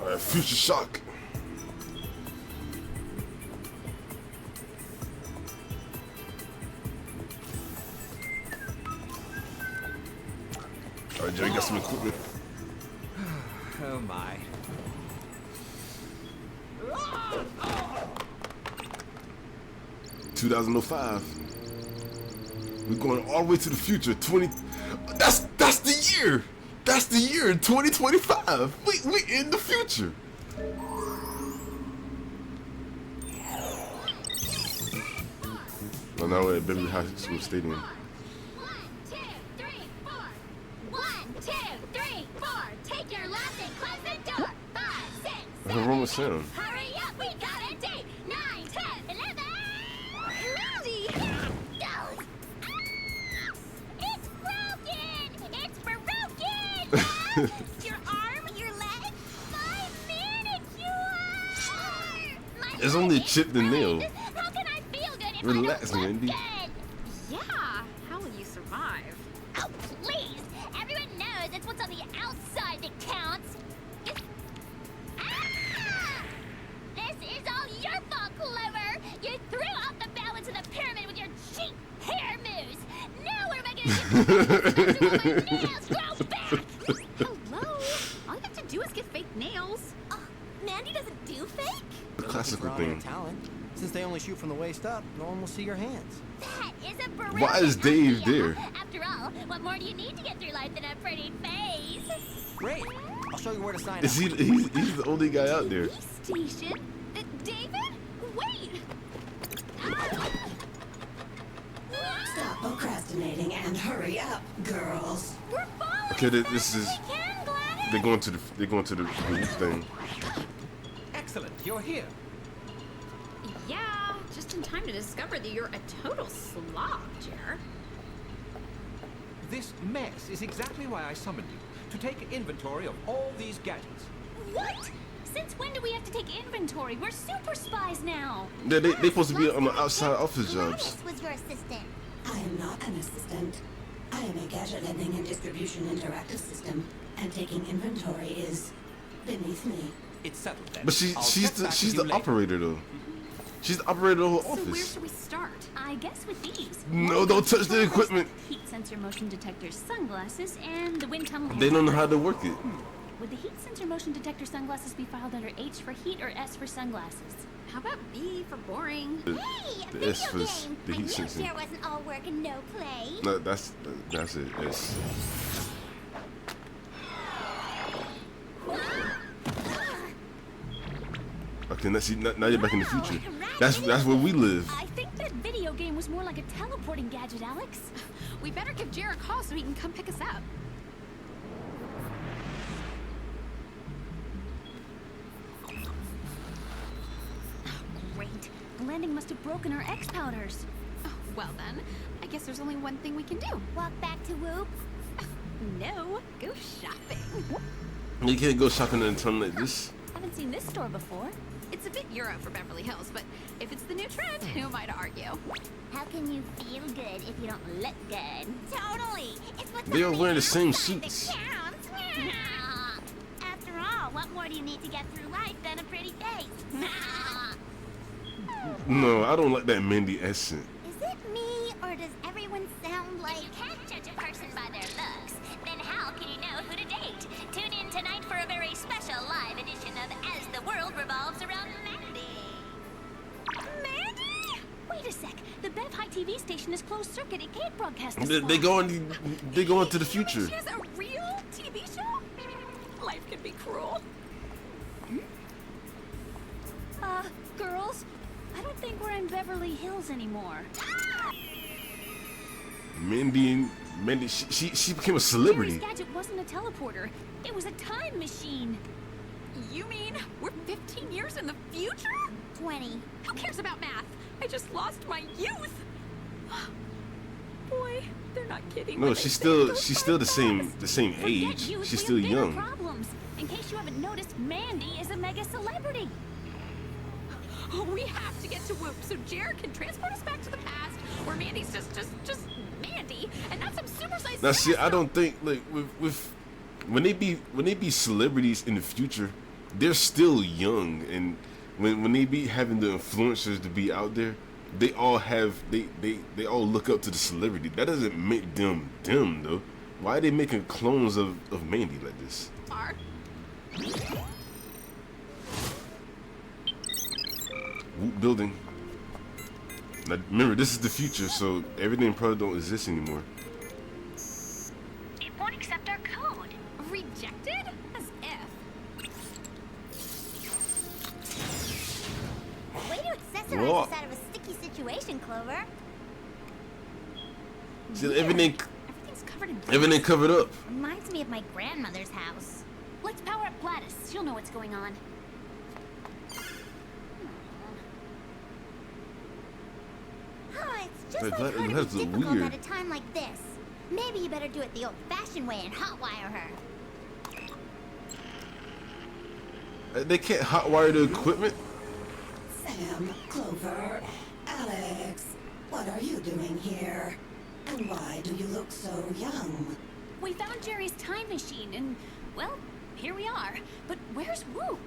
Alright, Future Shock. Alright, Jerry got some equipment. Oh my. 2005. We're going all the way to the future. That's the year. That's the year. 2025. We in the future. Well, now we're at Beverly High School Stadium. 1, 2, 3, 4. 1, 2, 3, 4. Take your left and close the door. 5, 6, 7. What's wrong with Sam? Hurry up, we got a date. 9, 10, 11. Mandy! Those. It's broken! It's broken! Your arm, your leg, my manicure! My It's only chipped and nailed. How can I feel good if Relax, I don't Mandy. look good? Yeah, how will you survive? Oh, please! Everyone knows it's what's on the outside that counts. Ah! This is all your fault, Clover! You threw off the balance of the pyramid with your cheap hair moves! Now what am I gonna do? My nails grow back! Hello? All you have to do is get fake nails. Oh, Mandy doesn't do fake? The classical Looking for thing. honor talent. Since they only shoot from the waist up, no one will see your hands. That is a brilliant Why is Dave idea. there? After all, what more do you need to get through life than a pretty face? Great. I'll show you where to sign Is up. he's the only guy out there. Police station? David? Wait! Stop procrastinating and hurry up, girls. We're falling! Okay, this is We can, Gladys! they're going to the thing. Excellent. You're here. Yeah, just in time to discover that you're a total slob, Jer. This mess is exactly why I summoned you, to take inventory of all these gadgets. What? Since when do we have to take inventory? We're super spies now. They supposed to be on the outside office jobs. Gladys was your assistant. I am not an assistant. I am a gadget lending and distribution interactive system, and taking inventory is beneath me. It's settled then. But I'll she's get back the to you later. operator though. She's the operator of the whole So where office. should we start? I guess with these. No, don't touch the equipment. Heat sensor motion detector sunglasses and the wind tunnel. They don't know how to work it. Would the heat sensor motion detector sunglasses be filed under H for heat or S for sunglasses? How about B for boring? The, Hey, a the video S for game! the I heat knew sensor. there wasn't all work and no play. No, that's it. S. Okay, now you're back in the future. That's where we live. I think that video game was more like a teleporting gadget, Alex. We better give Jer a call so he can come pick us up. Great. The landing must have broken our X powders. Oh, well then, I guess there's only one thing we can do. Walk back to Whoop. No, go shopping. You can't go shopping in a time like this. Haven't seen this store before. It's a bit Euro for Beverly Hills, but if it's the new trend, who am I to argue? How can you feel good if you don't look good? Totally. It's what's They on are wearing the same outside that suits. counts. After all, what more do you need to get through life than a pretty face? No, I don't like that Mandy accent. Is it me, or does everyone sound like... If you can't judge a person by their looks, then how can you know who to date? Tune in tonight for a very special live edition of As the World Revolves Around Mandy. Mandy? Wait a sec. The Bev High TV station is closed circuit. It can't broadcast this They go into the future. She has a real TV show? Life can be cruel. Girls, I don't think we're in Beverly Hills anymore. Mandy, she became a celebrity. Jerry's gadget wasn't a teleporter. It was a time machine. You mean we're 15 years in the future? 20. Who cares about math? I just lost my youth. Boy, they're not kidding. No, when they she's say it still goes the by fast. same Forget age. youth, She's we still have bigger young. Problems. In case you haven't noticed, Mandy is a mega celebrity. Oh, we have to get to Whoop so Jer can transport us back to the past, where Mandy's just Mandy, and not some supersized. Now, see, I monster. don't think like with when they be celebrities in the future, they're still young, and when they be having the influencers to be out there, they all have they all look up to the celebrity. That doesn't make them them though. Why are they making clones of Mandy like this? Are. Whoop building. Now remember, this is the future, so everything probably don't exist anymore. It won't accept our code. Rejected? As if. Way to accessorize Whoa. us out of a sticky situation, Clover. See, Weird. everything Everything's covered in everything covered up. Reminds me of my grandmother's house. Let's power up Gladys. She'll know what's going on. Oh, it's just Wait, like that- her to that's be difficult weird. at a time like this. Maybe you better do it the old-fashioned way and hotwire her. They can't hotwire the equipment. Sam, Clover, Alex, what are you doing here? And why do you look so young? We found Jerry's time machine and, well, here we are. But where's Whoop?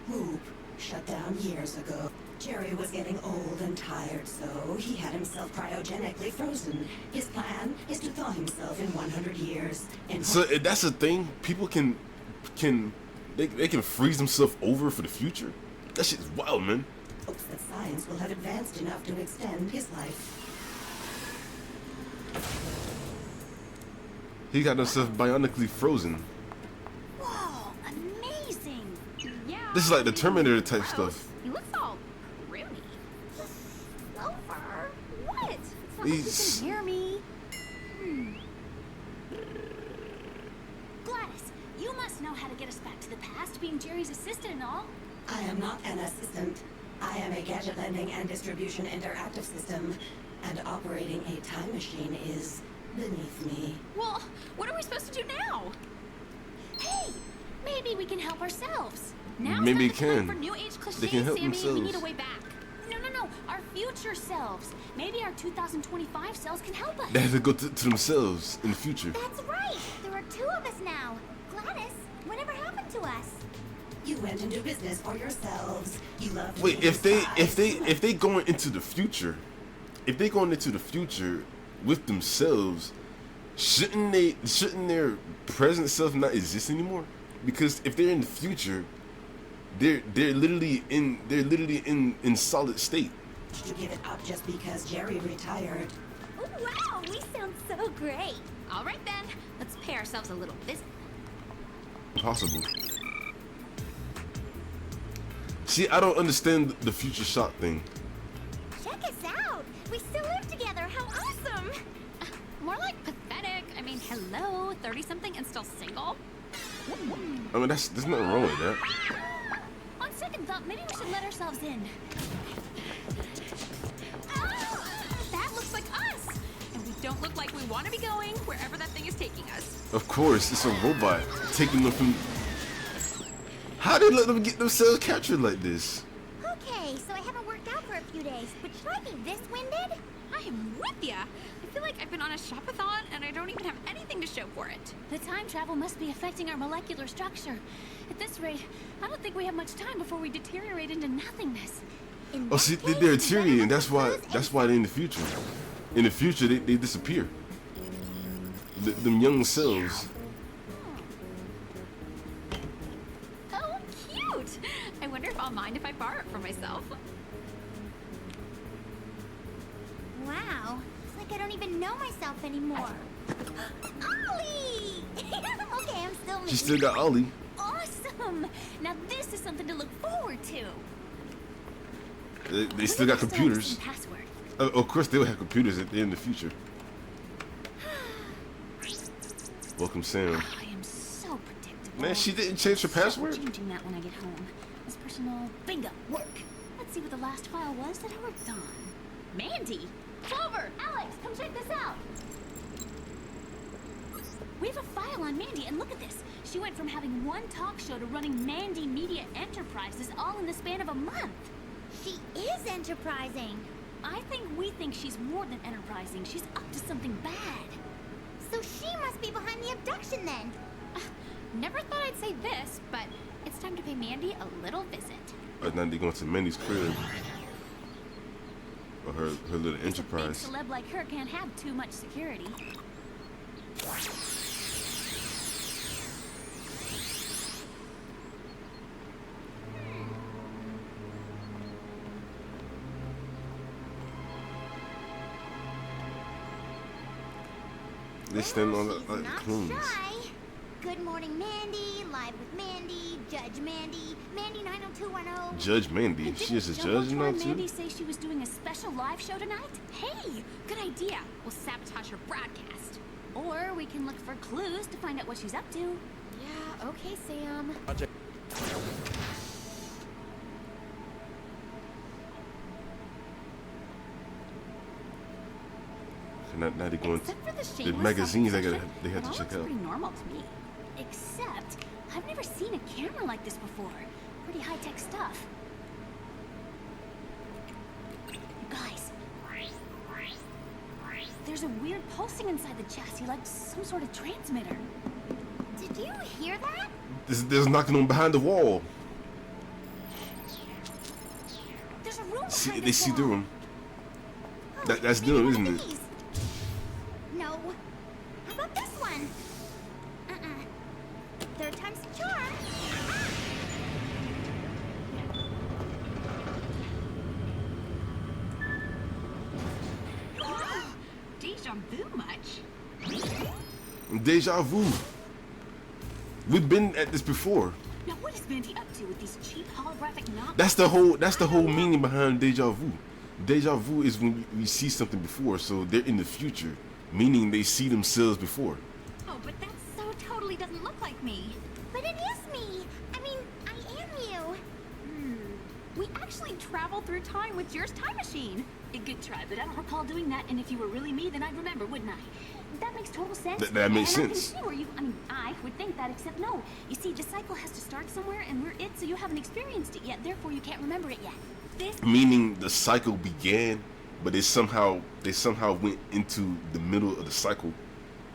Whoop shut down years ago. Jerry was getting old and tired, so he had himself cryogenically frozen. His plan is to thaw himself in 100 years. And So that's the thing. People can they can freeze themselves over for the future. That shit's wild, man. hopes that science will have advanced enough to extend his life. He got himself bionically frozen. Whoa, amazing. Yeah. This is like the Terminator type gross. stuff. He looks all pruny. Clover, what? It's not like you He's- can hear me. Gladys, you must know how to get us back to the past, being Jerry's assistant and all. I am not an assistant. I am a gadget lending and distribution interactive system, and operating a time machine is beneath me. Well, what are we supposed to do now? Hey, maybe we can help ourselves. Now Maybe it's not the it time can. for new age cliches, They can help Sammy. We need themselves. a way back. No, our future selves. Maybe our 2025 selves can help us. They have to go to themselves in the future. That's right. There are two of us now. Gladys, whatever happened to us? You went into business for yourselves. You love. Wait, if they going into the future, if they going into the future with themselves, shouldn't their present self not exist anymore? Because if they're in the future, they're literally in solid state. to give it up just because Jerry retired. Oh, wow, we sound so great. All right then, let's pay ourselves a little visit. Possible. See, I don't understand the future shock thing. Check us out. We still live together. How awesome. More like pathetic. I mean, hello, 30-something and still single? I mean, there's nothing wrong with that. On second thought, maybe we should let ourselves in. That looks like us! And we don't look like we want to be going wherever that thing is taking us. Of course, it's a robot taking them from. How they let them get themselves captured like this? Okay, so I haven't worked out for a few days, but should I be this winded? I am with ya! I feel like I've been on a shopathon and I don't even have anything to show for it. The time travel must be affecting our molecular structure. At this rate, I don't think we have much time before we deteriorate into nothingness. In Oh, that see, case, we they're better deteriorating. look That's for why. clues That's and- why they're in the future. In the future, they disappear. Them young cells. Oh, cute! I wonder if I'll mind if I borrow it for myself. Wow, it's like I don't even know myself anymore. Ollie! Okay, I'm still me. She still got Ollie. Awesome! Now this is something to look forward to. They still got computers. Password. Of course, they'll have computers in the future. Welcome, Sam. I am so predictable. Man, she didn't change her password. Changing that when I get home. This personal bingo work. Let's see what the last file was that I worked on. Mandy, Clover, Alex, come check this out. We have a file on Mandy, and look at this. She went from having one talk show to running Mandy Media Enterprises all in the span of a month. She is enterprising. I think we think she's more than enterprising. She's up to something bad. So she must be behind the abduction then. Never thought I'd say this, but It's time to pay Mandy a little visit. Now they going to Mandy's crib. Or her little It's enterprise. A big celeb like her can't have too much security. They stand on She's like not clones. shy. Good morning, Mandy. Live with Mandy. Judge Mandy. Mandy 90210. Judge Mandy. And She is a didn't judge now Jumbotron too. Mandy say she was doing a special live show tonight? Hey, good idea. We'll sabotage her broadcast. Or we can look for clues to find out what she's up to. Yeah, okay, Sam. Now they going to Except for the the shameless magazines. They self-obsession, have it all to check looks out. pretty normal to me. Except, I've never seen a camera like this before. Pretty high-tech stuff. You guys, there's a weird pulsing inside the chassis, like some sort of transmitter. Did you hear that? There's knocking on behind the wall. There's a room See, behind they this see wall. through them. Oh, That's maybe them, one isn't of it? these. No. How about this one? Third time's the charm. Deja vu much? Deja vu. We've been at this before. Now what is Mandy up to with these cheap holographic knockoffs? That's the whole meaning behind deja vu. Deja vu is when you see something before, so they're in the future, meaning they see themselves before. Oh, but that so totally doesn't look like me. But it is me. I mean, I am you. We actually traveled through time with your time machine. A good try, but I don't recall doing that, and if you were really me, then I'd remember, wouldn't I? That makes total sense. That makes and sense. I can see where you, I would think that, except no. You see, the cycle has to start somewhere, and we're it, so you haven't experienced it yet, therefore you can't remember it yet. This Meaning the cycle began, but they somehow went into the middle of the cycle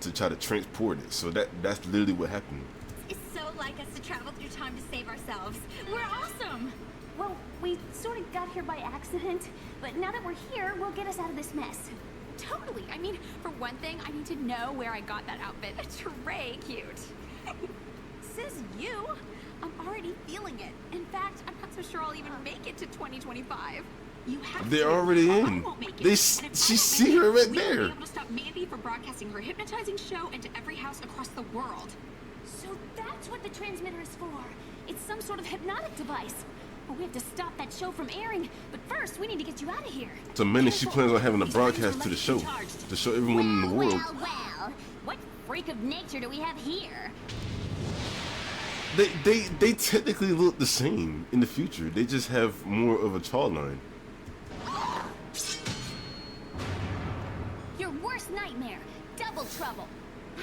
to try to transport it. So that's literally what happened. It's so like us to travel through time to save ourselves. We're awesome. Well, we sort of got here by accident, but now that we're here, we'll get us out of this mess. Totally. I mean, for one thing, I need to know where I got that outfit. It's Ray cute. Says you. I'm already feeling it. In fact, I'm not so sure I'll even make it to 2025. You have They're to. already Or in. I won't make it. They And s- if she I don't see make her it, right we won't there. be able to stop Mandy from broadcasting her hypnotizing show into every house across the world. So that's what the transmitter is for. It's some sort of hypnotic device. Well, we have to stop that show from airing, but first we need to get you out of here. So Mandy, she plans on having a broadcast to the show to show everyone in the world. Well. What freak of nature do we have here? They technically look the same in the future. They just have more of a jawline. Your worst nightmare. Double trouble.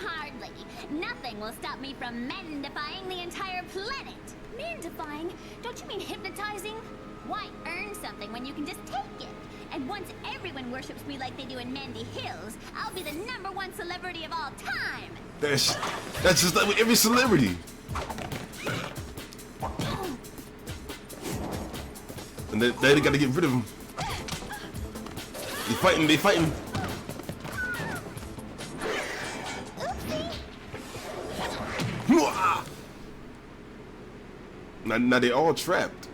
Hardly. Nothing will stop me from mendifying the entire planet. Man-defying? Don't you mean hypnotizing? Why earn something when you can just take it? And once everyone worships me like they do in Mandy Hills, I'll be the #1 celebrity of all time. That's just like with every celebrity. And they gotta get rid of him. They fighting. Mwah! Now they all trapped.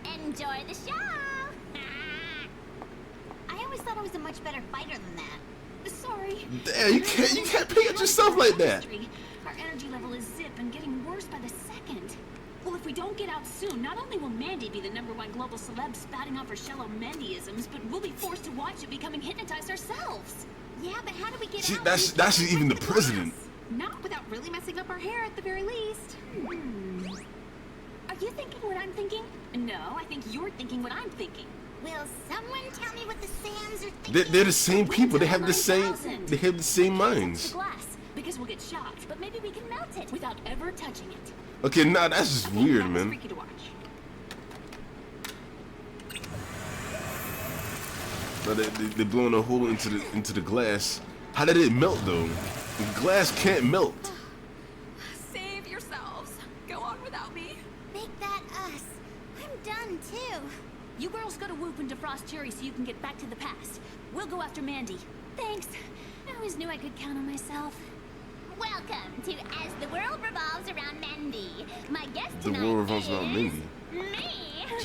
Enjoy the show. I always thought I was a much better fighter than that. Sorry. Damn, you can't pick at yourself like that. Our energy level is zip and getting worse by the second. Well, if we don't get out soon, not only will Mandy be the #1 global celeb spouting off her shallow Mandyisms, but we'll be forced to watch it becoming hypnotized ourselves. Yeah, but how do we get She, out? that's even the president. Not without really messing up our hair at the very least. Are you thinking what I'm thinking? No, I think you're thinking what I'm thinking. Will someone tell me what the Sams are thinking? They're the same people. They have the 9,000. same The minds. glass, because we'll get shocked, but maybe we can melt it without ever touching it. Okay, nah, that's just weird, That was man. freaky to watch. So they're blowing a hole into the glass. How did it melt though? Glass can't melt. Save yourselves. Go on without me. Make that us. I'm done too. You girls go to Whoop and defrost Jerry so you can get back to the past. We'll go after Mandy. Thanks. I always knew I could count on myself. Welcome to As the World Revolves Around Mandy. My guest The tonight world revolves is around Mandy. me.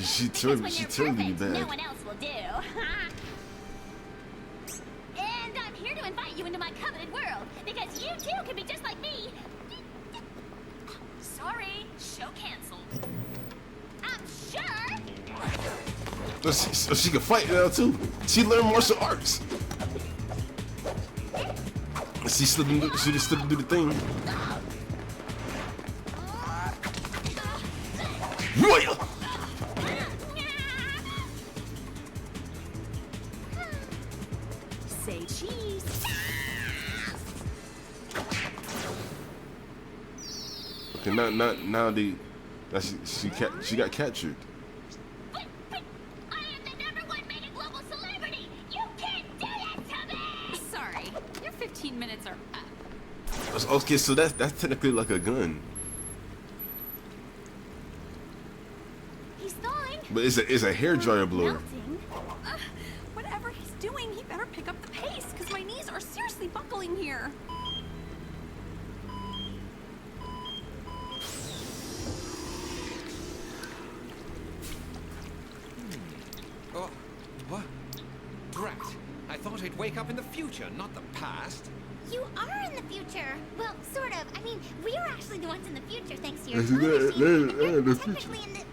She Because turned when she you're turned me perfect, bad. no one else will do. And I'm here to invite you into my coveted world because you too can be just like me. Sorry, show canceled. I'm sure. So she can fight now too. She learned martial arts. She just slipped and do the thing. Royal. Say cheese. Okay, now she got captured. But I am the #1 mega global celebrity. You can't do that to me. Sorry, your 15 minutes are up. Okay, so that's technically like a gun, He's thawing. but it's a hair dryer blower. Melting. Whatever he's doing, he better pick up the pace, because my knees are seriously buckling here. Oh, what? Drat. I thought I'd wake up in the future, not the past. You are in the future. Well, sort of. I mean, we are actually the ones in the future, thanks to your Yeah, time machine. yeah, And you're the technically in the.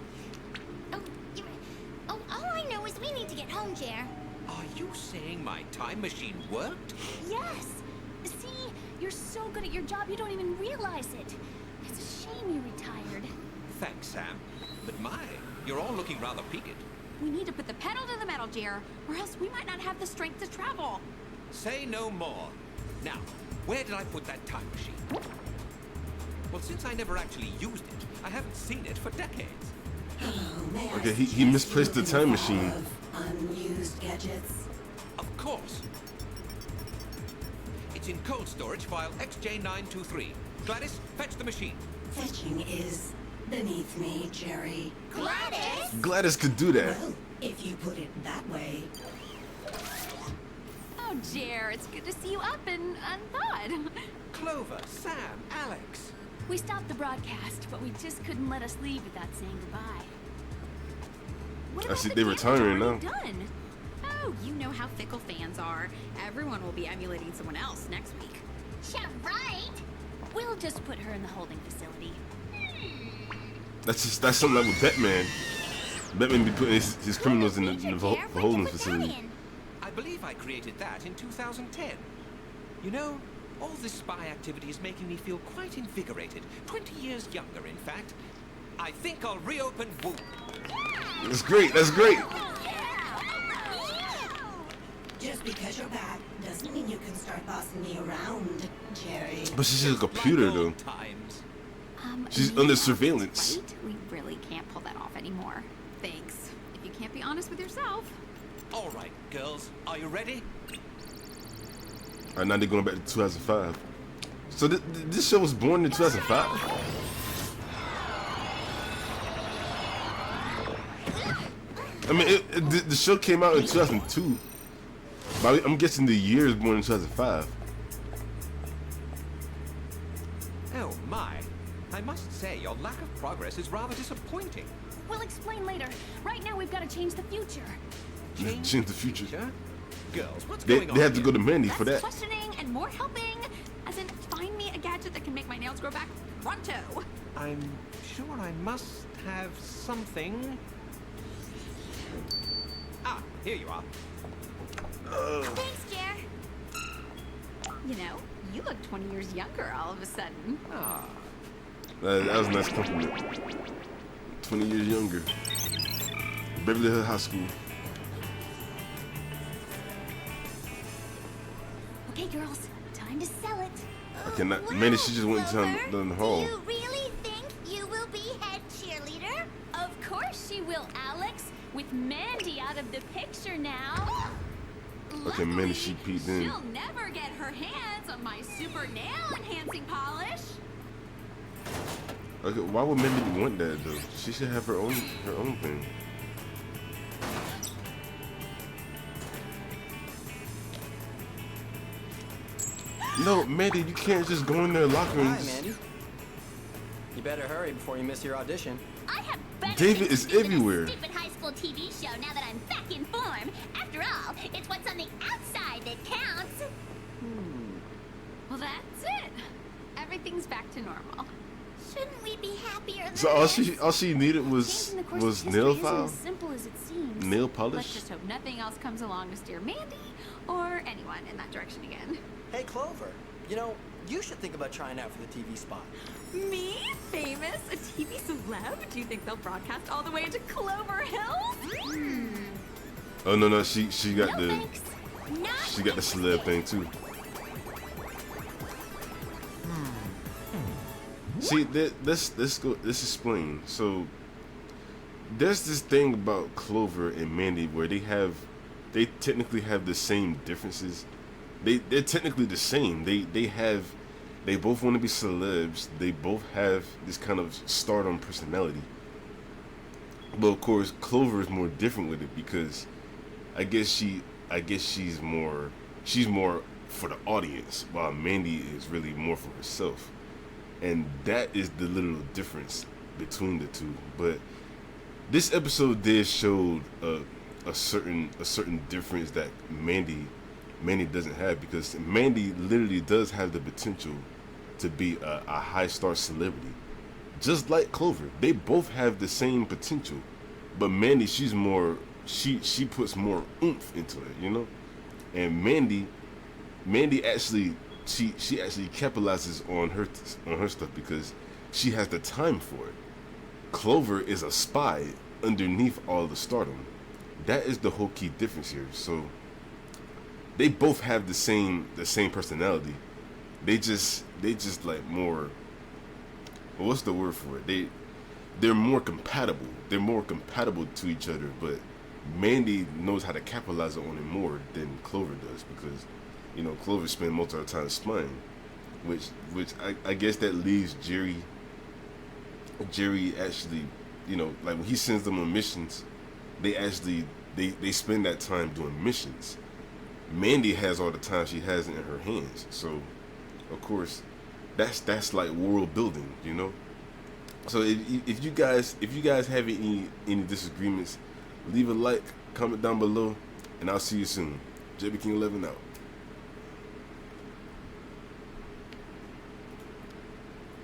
Oh, all I know is we need to get home, Jer. Are you saying my time machine worked? Yes. See, you're so good at your job you don't even realize it. It's a shame you retired. Thanks, Sam. But my, you're all looking rather peaked. We need to put the pedal to the metal, Jer, or else we might not have the strength to travel. Say no more. Now, where did I put that time machine? Well, since I never actually used it, I haven't seen it for decades. May I Okay, he suggest misplaced you the time look machine. of Unused gadgets. Of course. It's in cold storage file XJ923. Gladys, fetch the machine. Fetching is beneath me, Jerry. Gladys? Gladys could do that. Well, if you put it that way. Oh, Jer, it's good to see you up and unthawed. Clover, Sam, Alex. We stopped the broadcast, but we just couldn't let us leave without saying goodbye. What I about see the they're damage retiring already now. Done? Oh, you know how fickle fans are. Everyone will be emulating someone else next week. Yeah, right. We'll just put her in the holding facility. That's something like with Batman. Batman be putting his criminals in the Future, Jer, holding where'd you put facility. that in? I believe I created that in 2010. You know, all this spy activity is making me feel quite invigorated. 20 years younger, in fact. I think I'll reopen Whoop. That's great. That's great. Just because you're back doesn't mean you can start bossing me around, Jerry. But she's a computer Like though. old times. She's Yeah, under surveillance. Right? We really can't pull that off anymore. Thanks. If you can't be honest with yourself. All right, girls, are you ready? Alright, now they're going back to 2005. So this show was born in 2005. I mean, the show came out in 2002. But I'm guessing the year is born in 2005. Oh my. I must say, your lack of progress is rather disappointing. We'll explain later. Right now, we've got to change the future. Change the future. Girls, what's They going on have to here? go to Mandy Less for that. questioning and more helping. As in, find me a gadget that can make my nails grow back pronto. I'm sure I must have something. Ah, here you are. Thanks, Jer. You know, you look 20 years younger all of a sudden. Ah, That was a nice compliment. 20 years younger. Beverly Hills High School. Okay, girls, time to sell it. Okay, not Mandy. She just went down the hall. Do you really think you will be head cheerleader? Of course she will, Alex. With Mandy out of the picture now. Okay, Mandy, she peeked in. She'll never get her hands on my super nail enhancing polish. Okay, why would Mandy want that though? She should have her own thing. No, Mandy, you can't just go in their locker and Hi, Mandy. You better hurry before you miss your audition. I have better David things is to do than a everywhere. Stupid high school TV show now that I'm back in form. After all, it's what's on the outside that counts. Well, that's it. Everything's back to normal. Shouldn't we be happier than So this? all she needed was Changing the course of history nail isn't file, as simple as it seems. nail Let's polish. just hope nothing else comes along to steer Mandy or anyone in that direction again. Hey, Clover. You know, you should think about trying out for the TV spot. Me? Famous? A TV celeb? Do you think they'll broadcast all the way to Clover Hills? Oh no, she got No the thanks. Not she got the celeb thing too. See, let's explain. So there's this thing about Clover and Mandy where they technically have the same differences. They're technically the same. They both want to be celebs. They both have this kind of stardom personality. But of course, Clover is more different with it because I guess she's more for the audience, while Mandy is really more for herself. And that is the little difference between the two. But this episode did show a certain difference that Mandy doesn't have, because Mandy literally does have the potential to be a high star celebrity, just like Clover. They both have the same potential, but Mandy, she's more she puts more oomph into it, you know. And Mandy actually she actually capitalizes on her stuff because she has the time for it. Clover is a spy underneath all the stardom. That is the whole key difference here. So they both have the same personality. They just like more, well, what's the word for it? They're more compatible. They're more compatible to each other, but Mandy knows how to capitalize on it more than Clover does, because you know, Clover spends most of her time spying, which I guess that leaves Jerry actually, you know, like when he sends them on missions, they actually they spend that time doing missions. Mandy has all the time she has in her hands, so of course that's like world building, you know. So if you guys have any disagreements, leave a like, comment down below, and I'll see you soon. JBKing11 out.